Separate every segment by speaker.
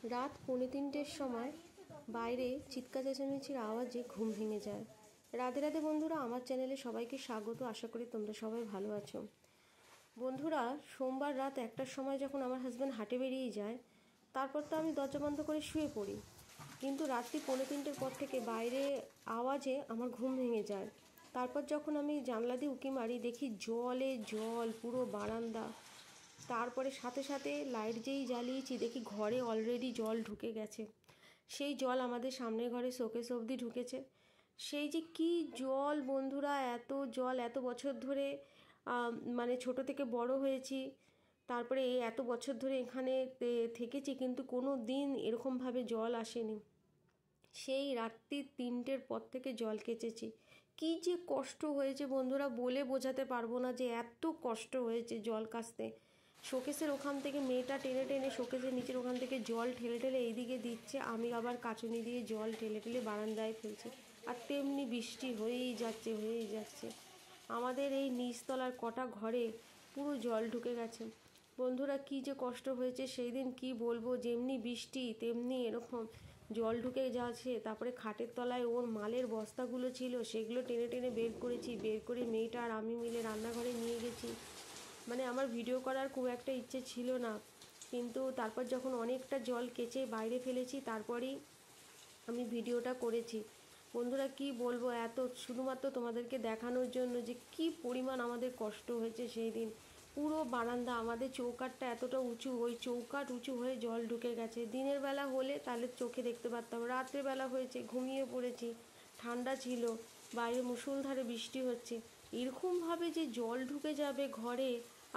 Speaker 1: রাত 2:45-র সময় বাইরে চিৎকার চেঁচামেচির আওয়াজে ঘুম ভেঙে যায়। রাধে রাধে বন্ধুরা, আমার চ্যানেলে সবাইকে স্বাগত। আশা করি তোমরা সবাই ভালো আছো। বন্ধুরা, সোমবার রাত 1টার সময় যখন আমার হাজব্যান্ড হাটে বেরিয়ে যায়, তারপর তো আমি দরজা বন্ধ করে শুয়ে পড়ি। কিন্তু রাত্রি 2:45-র পর থেকে বাইরে আওয়াজে আমার ঘুম ভেঙে যায়। তারপর যখন আমি জানলা দিয়ে উঁকি মারি, দেখি জলে জল পুরো বারান্দা। তারপরে সাথে সাথে লাইট যেই জ্বালিয়েছি, দেখি ঘরে অলরেডি জল ঢুকে গেছে। সেই জল আমাদের সামনের ঘরে শোকেস অবধি ঢুকেছে। সেই যে কি জল বন্ধুরা, এত জল! এত বছর ধরে মানে ছোট থেকে বড় হয়েছি, তারপরে এত বছর ধরে এখানে থেকেছি, কিন্তু কোনো দিন এরকমভাবে জল আসেনি। সেই রাত্রি 3টের পর থেকে জল কেচেছি। কি যে কষ্ট হয়েছে বন্ধুরা, বলে বোঝাতে পারবো না যে এত কষ্ট হয়েছে জল কাচতে। শোকেসের ওখান থেকে মেয়েটা টেনে টেনে শোকেসের নিচের ওখান থেকে জল ঠেলে ঠেলে এইদিকে দিচ্ছে, আমি আবার কাচুনি দিয়ে জল ঠেলে ঠেলে বারান্দায় ফেলছি। আর তেমনি বৃষ্টি হয়েই যাচ্ছে। আমাদের এই নিচতলার কটা ঘরে পুরো জল ঢুকে গেছে। বন্ধুরা, কি যে কষ্ট হয়েছে সেই দিন, কি বলবো। যেমনি বৃষ্টি তেমনি এরকম জল ঢুকে যাচ্ছে। তারপরে খাটের তলায় ওর মালের বস্তাগুলো ছিল, সেগুলো টেনে টেনে বের করেছি। বের করে মেয়েটা আর আমি মিলে রান্নাঘরে নিয়ে গেছি। মানে আমার ভিডিও করার খুব একটা ইচ্ছে ছিল না, কিন্তু তারপর যখন অনেকটা জল কেচে বাইরে ফেলেছি, তারপরেই আমি ভিডিওটা করেছি। বন্ধুরা, কি বলবো, এত শুধুমাত্র তোমাদেরকে দেখানোর জন্য যে কি পরিমাণ আমাদের কষ্ট হয়েছে সেই দিন। পুরো বারান্দা, আমাদের চৌকাঠটা এতটা উঁচু, ওই চৌকাঠ উঁচু হয়ে জল ঢুকে গেছে। দিনের বেলা হলে তাহলে চোখে দেখতে পারতাম, রাত্রেবেলা হয়েছে, ঘুমিয়ে পড়েছি, ঠান্ডা ছিল, বাইরে মুষলধারে বৃষ্টি হচ্ছে। এরকমভাবে যে জল ঢুকে যাবে ঘরে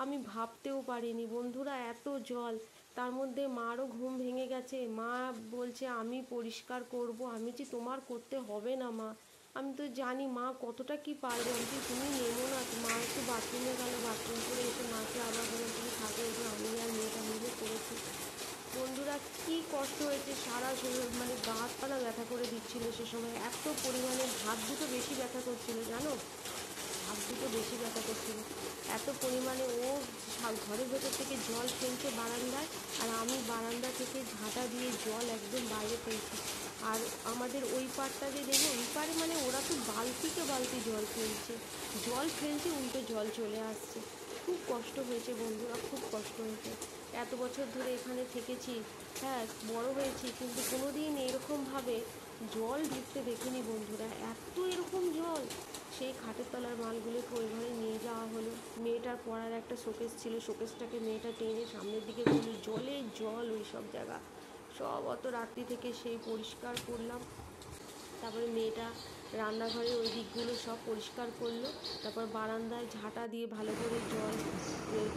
Speaker 1: আমি ভাবতেও পারিনি বন্ধুরা, এত জল। তার মধ্যে মারও ঘুম ভেঙে গেছে। মা বলছে আমি পরিষ্কার করব। আমি যে তোমার করতে হবে না মা, আমি তো জানি মা কতটা কি পারবে। আমি যে তুমি নেমো না। মা একটু বাথরুমে গেল, বাথরুম করে এসে মাকে আবার বলে তুমি থাকে, এসে আমি আর মেয়েটা মিলে করেছি। বন্ধুরা, কি কষ্ট হয়েছে, সারা শরীর মানে গা হাত পা ব্যথা করে দিচ্ছিল সে সময়। এত পরিমাণে হাত দুটো বেশি ব্যথা করছিল জানো, হাত দুটো বেশি ব্যথা করছিল। এত পরিমাণে ও ঘরের ভেতর থেকে জল ফেলছে বারান্দায়, আর আমি বারান্দা থেকে ঝাঁটা দিয়ে জল একদম বাইরে ফেলছি। আর আমাদের ওই পাড়টা যে দেখো, ওই পাড়ে মানে ওরা তো বালতিকে বালতি জল ফেলছে, উল্টো জল চলে আসছে। খুব কষ্ট হয়েছে বন্ধুরা, খুব কষ্ট হয়েছে। এত বছর ধরে এখানে থেকেছি, হ্যাঁ বড় হয়েছি, কিন্তু কোনো দিন এরকমভাবে জল ঢুকতে দেখিনি বন্ধুরা, এত এরকম জল। সেই খাটের তলার মালগুলোকে ওই ঘরে নিয়ে যাওয়া হলো। মেয়েটার পড়ার একটা শোকেস ছিল, শোকেসটাকে মেয়েটা টেনে সামনের দিকে গেলো, জলে জল ওই সব জায়গা সব। অত রাত্রি থেকে সেই পরিষ্কার করলাম। তারপরে মেয়েটা রান্নাঘরে ওই দিকগুলো সব পরিষ্কার করলো। তারপর বারান্দায় ঝাঁটা দিয়ে ভালো করে জল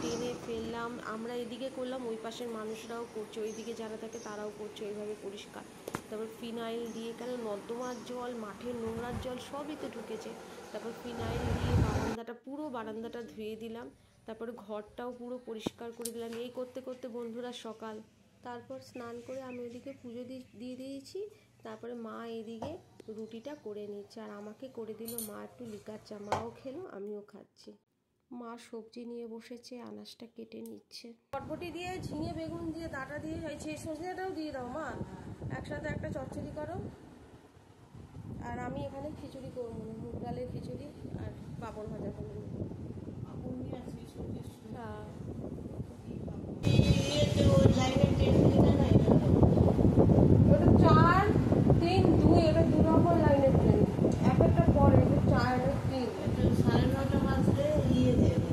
Speaker 1: টেনে ফেললাম। আমরা এদিকে করলাম, ওই পাশের মানুষরাও করছে, ওইদিকে যারা থাকে তারাও করছে ওইভাবে পরিষ্কার। তারপর ফিনাইল দিয়ে, কেন নর্দমার জল, মাঠের নোংরার জল সবই তো ঢুকেছে। তারপর ফিনাইল দিয়ে পুরো বারান্দাটা ধুয়ে দিলাম। তারপরে ঘরটাও পুরো পরিষ্কার করে দিলাম। এই করতে করতে বন্ধুরা সকাল। তারপর স্নান করে আমি ওদিকে পুজো দিয়ে দিয়েছি। তারপরে মা এদিকে রুটিটা করে নিচ্ছে, আর আমাকে করে দিল মা একটু লিকার চা। মাও খেলো, আমিও খাচ্ছি। মা সবজি নিয়ে বসেছে, আনাজটা কেটে নিচ্ছে। বটবটি দিয়ে, ঝিঙে বেগুন দিয়ে, ডাঁটা দিয়ে, সেই সজনেটাও দিয়ে দাও মা, একসাথে একটা চচ্চড়ি করো। আর আমি এখানে খিচুড়ি করবো, মুগ ডালের খিচুড়ি আর পাঁপড় ভাজা করবো। হ্যাঁ, ওটা 4, 3, 2, এটা 2 নম্বর লাইনের ট্রেন। এক একটা পরে 4, 3, 9:30 বাজলে দেবো।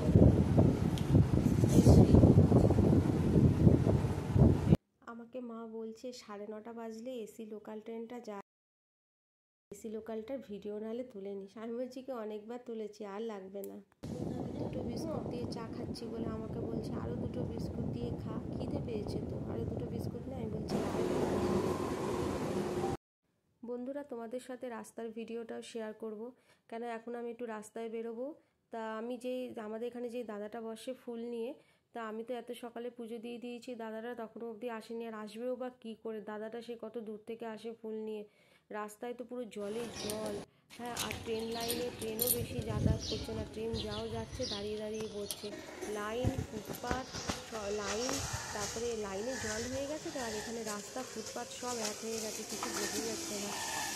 Speaker 1: আমাকে মা বলছে 9:30 বাজলে এসি লোকাল ট্রেনটা যায়, এসি লোকালটার ভিডিও নাহলে তুলে নিস। আমি বলছি কি অনেকবার তুলেছি, আর লাগবে না। 2টো বিস্কুট দিয়ে চা খাচ্ছি বলে আমাকে বলছে আরও 2টো বিস্কুট দিয়ে খা, খিদে পেয়েছে তো, আরও 2টো বিস্কুট নেই। আমি বলছি বন্ধুরা, তোমাদের সাথে রাস্তার ভিডিওটাও শেয়ার করব, কেন এখন আমি একটু রাস্তায় বেরোবো। তা আমি আমাদের এখানে যে দাদাটা বসে ফুল নিয়ে, তা আমি তো এত সকালে পুজো দিয়ে দিয়েছি, দাদাটা তখনও অবধি আসেনি, আর আসবেও বা কী করে। দাদাটা সে কত দূর থেকে আসে ফুল নিয়ে, রাস্তায় তো পুরো জলে জল। হ্যাঁ, আর ট্রেন লাইনে ট্রেনও বেশি যাতায়াত করছে না, ট্রেন যাও যাচ্ছে দাঁড়িয়ে দাঁড়িয়ে পড়ছে। লাইন, ফুটপাত, লাইন, তারপরে লাইনে জল হয়ে গেছে তো, আর এখানে রাস্তা ফুটপাত সব এক হয়ে গেছে, কিছু বোঝা যাচ্ছে না।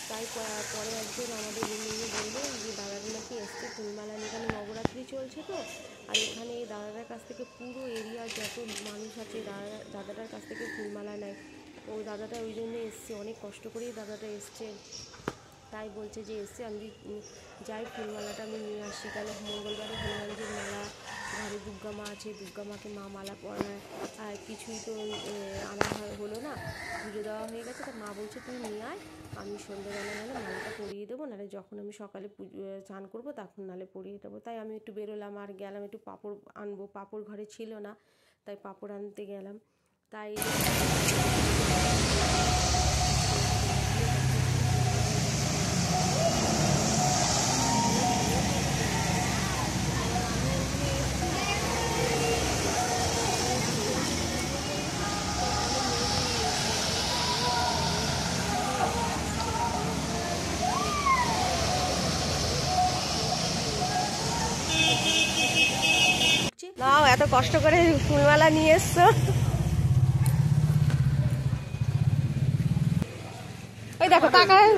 Speaker 1: তাই পরে একজন আমাদের রুমিয়ে বললো যে দাদাটা নাকি এসছে ফুলমালা নিয়ে, এখানে নবরাত্রি চলছে তো। আর এখানে এই দাদাটার কাছ থেকে পুরো এরিয়ার যত মানুষ আছে দাদাটার কাছ থেকে ফুলমালা নেয়। ওই দাদাটা ওই জন্য এসছে, অনেক কষ্ট করেই দাদাটা এসছে। তাই বলছে যে এসছে আমি যাই ফুলমালাটা আমি নিয়ে আসি, কারণ মঙ্গলবারে হনুমানজির মালা, ঘরে দুর্গা মা আছে, দুর্গা মাকে মা মালা পরায়, আর কিছুই তো আনা হলো না, পুজো দেওয়া হয়ে গেছে। তা মা বলছে তুই নিয়ে আয়, আমি সন্ধ্যেবেলা নাহলে মালাটা পরিয়ে দেবো, নাহলে যখন আমি সকালে স্নান করবো তখন নাহলে পরিয়ে দেবো। তাই আমি একটু বেরোলাম আর গেলাম একটু পাঁপড় আনবো, পাঁপড় ঘরে ছিল না, তাই পাঁপড় আনতে গেলাম। তাই নাও, এত কষ্ট করে ফুলমালা নিয়ে এসছো। ওই দেখো তাকায়,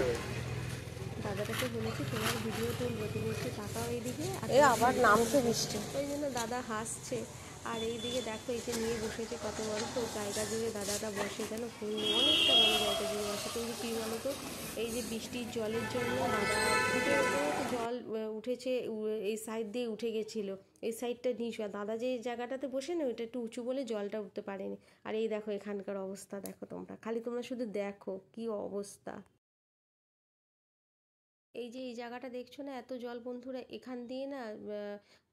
Speaker 1: দাদাটাকে বলেছি তোমার ভিডিও তুলবো, তুমি একটু তাকাও এইদিকে, আর আবার নামছে বৃষ্টি, ওই জন্য দাদা হাসছে। আর এইদিকে দেখো এই যে নিয়ে বসেছে, কত বড় তো জায়গা জুড়ে দাদাটা বসে, যেন ফুল নিয়ে অনেকটা বড় জায়গা জুড়ে বসে। কিন্তু কী বলো তো, এই যে বৃষ্টির জলের জন্য দাদা ফুটের উপরে তো জল উঠেছে, এই সাইড দিয়ে উঠে গেছিলো, এই সাইডটা নিচু, আর দাদা যে জায়গাটাতে বসে না ওইটা একটু উঁচু বলে জলটা উঠতে পারেনি। আর এই দেখো এখানকার অবস্থা দেখো, তোমরা খালি তোমরা শুধু দেখো কি অবস্থা। এই যে এই জায়গাটা দেখছো না, এত জল বন্ধুরা, এখান দিয়ে না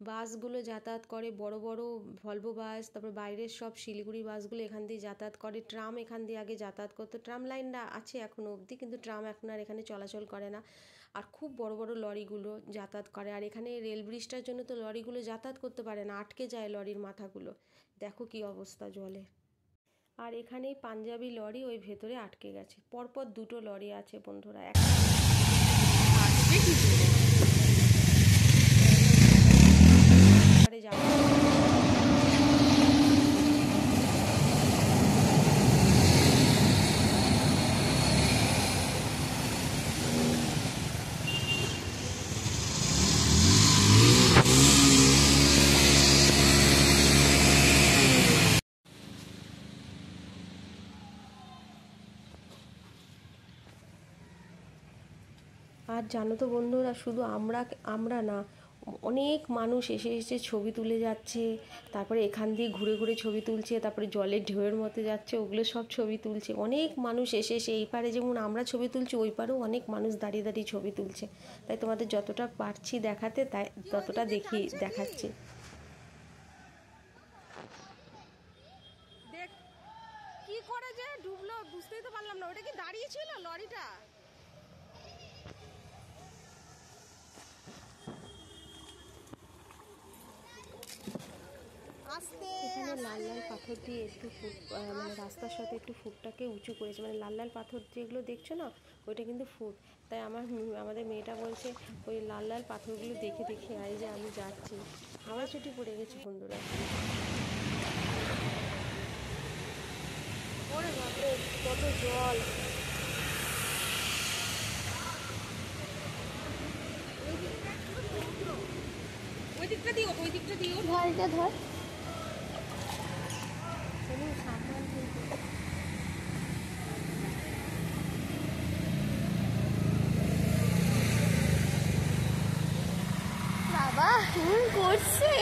Speaker 1: বাসগুলো যাতায়াত করে, বড় বড় ভলভো বাস, তারপর বাইরের সব শিলিগুড়ি বাসগুলো এখান দিয়ে যাতায়াত করে। ট্রাম এখান দিয়ে আগে যাতায়াত করতো, ট্রাম লাইনটা আছে এখনও অবধি, কিন্তু ট্রাম এখন আর এখানে চলাচল করে না। আর খুব বড় বড় লরিগুলো যাতায়াত করে, আর এখানে রেল ব্রিজটার জন্য তো লরিগুলো যাতায়াত করতে পারে না, আটকে যায় লরির মাথাগুলো। দেখো কি অবস্থা জলে। আর এখানেই পাঞ্জাবি লরি ওই ভেতরে আটকে গেছে, পরপর দুটো লরি আছে বন্ধুরা, একটা যাবে। আর জানো তো বন্ধুরা, শুধু আমরা না, অনেক মানুষ এসে এসে ছবি তুলে যাচ্ছে, তারপরে এখান দিয়ে ঘুরে ঘুরে ছবি তুলছে, তারপরে জলের ঢেউয়ের মধ্যে যাচ্ছে, ওগুলো সব ছবি তুলছে। অনেক মানুষ এসে এসে এই পারে যেমন আমরা ছবি তুলছি, ওই পারেও অনেক মানুষ দাঁড়িয়ে দাঁড়িয়ে ছবি তুলছে। তাই তোমাদের যতটা পারছি দেখাতে, তাই ততটা দেখাচ্ছি। দেখ কি করে যে ডুবলো বুঝতেই তো পারলাম না, ওটা কি দাঁড়িয়ে ছিল লরিটা? এখানে লাল লাল পাথর দিয়ে একটু মানে রাস্তার সাথে একটু ফুটটাকে উঁচু করেছে, মানে লাল লাল পাথর যেগুলো দেখছো না ওইটা কিন্তু ফুট। তাই আমাদের মেয়েটা বলছে ওই লাল লাল পাথরগুলো দেখে দেখে আই যে আমি যাচ্ছি। হাওয়া ছুটি পড়ে গেছে বন্ধুরা। ওরে বাপরে কত জল! ওই দিকটা দিও, ওই দিকটা দিও, ঢালটা ধর। সাবধান কিন্তু। বাবা করছে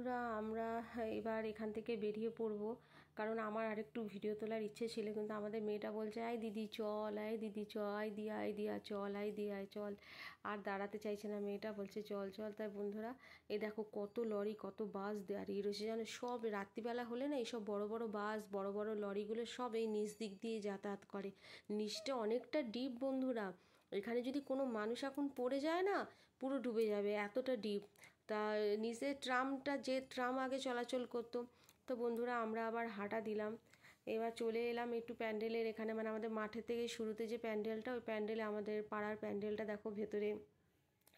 Speaker 1: বন্ধুরা আমরা এবার এখান থেকে বেরিয়ে পড়বো, কারণ আমার আরেকটু ভিডিও তোলার ইচ্ছে ছিল, কিন্তু আমাদের মেয়েটা বলছে আয় দিদি চল, আয় দিদি চ, আয় দিয়া চল, আয় দিয়া চল, আর দাঁড়াতে চাইছে না মেয়েটা, বলছে চল চল। তাই বন্ধুরা এই দেখো কত লরি কত বাস দাঁড়িয়ে রয়েছে জানো, সব রাত্রিবেলা হলে না এইসব বড় বড় বাস বড় বড় লরিগুলো সব এই নিচ দিক দিয়ে যাতায়াত করে। নিচটা অনেকটা ডিপ বন্ধুরা, এখানে যদি কোনো মানুষ এখন পড়ে যায় না পুরো ডুবে যাবে, এতটা ডিপ। তা নিচে যে ট্রাম আগে চলাচল করতো। তো বন্ধুরা আমরা আবার হাঁটা দিলাম, এবার চলে এলাম একটু প্যান্ডেলের এখানে, মানে আমাদের মাঠের থেকে শুরুতে যে প্যান্ডেলটা, ওই প্যান্ডেলে আমাদের পাড়ার প্যান্ডেলটা দেখো, ভেতরে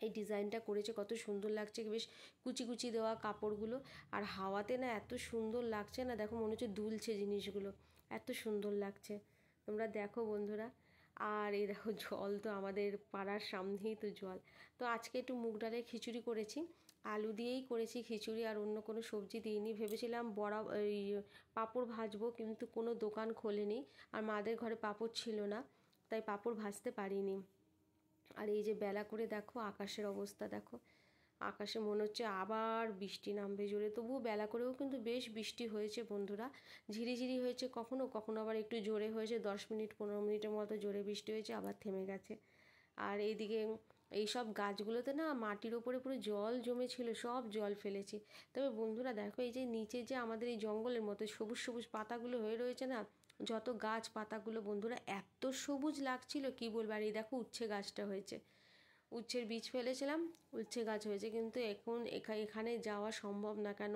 Speaker 1: এই ডিজাইনটা করেছে কত সুন্দর লাগছে, বেশ কুচি কুচি দেওয়া কাপড়গুলো, আর হাওয়াতে না এত সুন্দর লাগছে না, দেখো মনে হচ্ছে দুলছে জিনিসগুলো, এত সুন্দর লাগছে, তোমরা দেখো বন্ধুরা। আর এই দেখো জল তো আমাদের পাড়ার সামনেই তো জল। তো আজকে একটু মুগ ডালের খিচুড়ি করেছি, আলু দিয়েই করেছি খিচুড়ি, আর অন্য কোনো সবজি দিইনি। ভেবেছিলাম এই পাঁপড় ভাজবো, কিন্তু কোনো দোকান খোলেনি, আর মাদের ঘরে পাঁপড় ছিল না, তাই পাঁপড় ভাজতে পারিনি। আর এই যে বেলা করে দেখো আকাশের অবস্থা দেখো, আকাশে মনে হচ্ছে আবার বৃষ্টি নামবে জোরে, তবুও বেলা করেও কিন্তু বেশ বৃষ্টি হয়েছে বন্ধুরা, ঝিরিঝিরি হয়েছে, কখনো কখনো আবার একটু জোরে হয়েছে, 10 মিনিট 15 মিনিটের মতো জোরে বৃষ্টি হয়েছে, আবার থেমে গেছে। আর এইদিকে এইসব গাছগুলোতে না মাটির ওপরে পুরো জল জমেছিল, সব জল ফেলেছি। তবে বন্ধুরা দেখো এই যে নিচে যে আমাদের এই জঙ্গলের মতো সবুজ সবুজ পাতাগুলো হয়ে রয়েছে না, যত গাছ পাতাগুলো বন্ধুরা এত সবুজ লাগছিল কি বলবো। আর এই দেখো উচ্ছে গাছটা হয়েছে, উচ্ছের বীজ ফেলেছিলাম, উচ্ছে গাছ হয়েছে, কিন্তু এখন এখানে যাওয়া সম্ভব না, কেন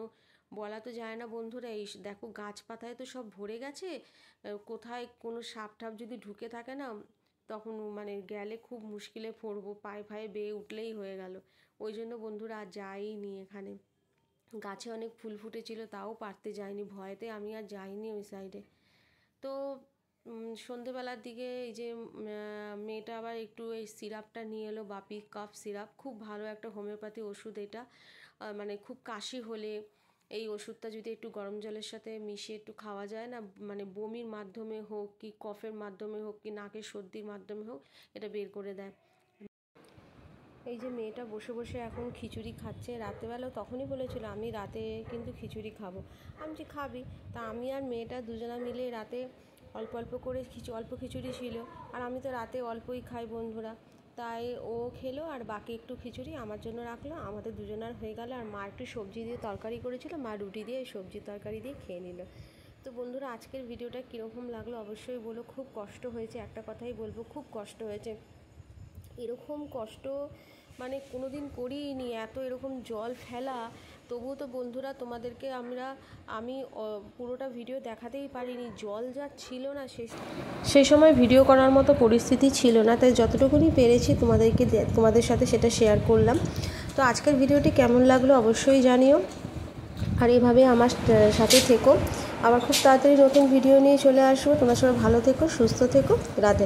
Speaker 1: বলা তো যায় না বন্ধুরা। এই দেখো গাছপাতায় তো সব ভরে গেছে, কোথায় কোনো সাপ টাপ যদি ঢুকে থাকে না, তখন মানে গেলে খুব মুশকিলে পড়বো, পায়ে ফায়ে বেয়ে উঠলেই হয়ে গেল। ওই জন্য বন্ধুরা আর যাইনি এখানে। গাছে অনেক ফুল ফুটেছিল, তাও পারতে যাইনি, ভয়েতে আমি আর যাইনি ওই সাইডে। তো সন্ধেবেলার দিকে এই যে মেয়েটা আবার একটু এই সিরাপটা নিয়ে এলো, বাপি কাফ সিরাপ, খুব ভালো একটা হোমিওপ্যাথি ওষুধ এটা, মানে খুব কাশি হলে এই ওষুধটা যদি একটু গরম জলের সাথে মিশিয়ে একটু খাওয়া যায় না, মানে বমির মাধ্যমে হোক কি কফের মাধ্যমে হোক কি নাকের সর্দির মাধ্যমে হোক, এটা বের করে দেয়। এই যে মেয়েটা বসে বসে এখন খিচুড়ি খাচ্ছে, রাতেবেলাও তখনই বলেছিল আমি রাতে কিন্তু খিচুড়ি খাবো, আমি যে খাবি। তা আমি আর মেয়েটা দুজনা মিলে রাতে অল্প অল্প করে অল্প খিচুড়ি ছিল, আর আমি তো রাতে অল্পই খাই বন্ধুরা, তাই ও খেলো আর বাকি একটু খিচুড়ি আমার জন্য রাখলো, আমাদের দুজনার হয়ে গেল। আর মা একটু সবজি দিয়ে তরকারি করেছিল, মা রুটি দিয়ে সবজি তরকারি দিয়ে খেয়ে নিল। তো বন্ধুরা আজকের ভিডিওটা কীরকম লাগলো অবশ্যই বলো, খুব কষ্ট হয়েছে, একটা কথাই বলবো, খুব কষ্ট হয়েছে। এরকম কষ্ট মানে কোনো দিন করিনি, এত এরকম জল ফেলা। তবুও তো বন্ধুরা তোমাদেরকে আমি পুরোটা ভিডিও দেখাতেই পারিনি, জল যা ছিল না সেই সময় ভিডিও করার মতো পরিস্থিতি ছিল না, তাই যতটুকুনি পেরেছি তোমাদের সাথে সেটা শেয়ার করলাম। তো আজকের ভিডিওটি কেমন লাগলো অবশ্যই জানিও, আর এভাবে আমার সাথে থেকো। আবার খুব তাড়াতাড়ি নতুন ভিডিও নিয়ে চলে আসবো, তোমরা সবাই ভালো থেকো, সুস্থ থেকো, রাধে রাধে।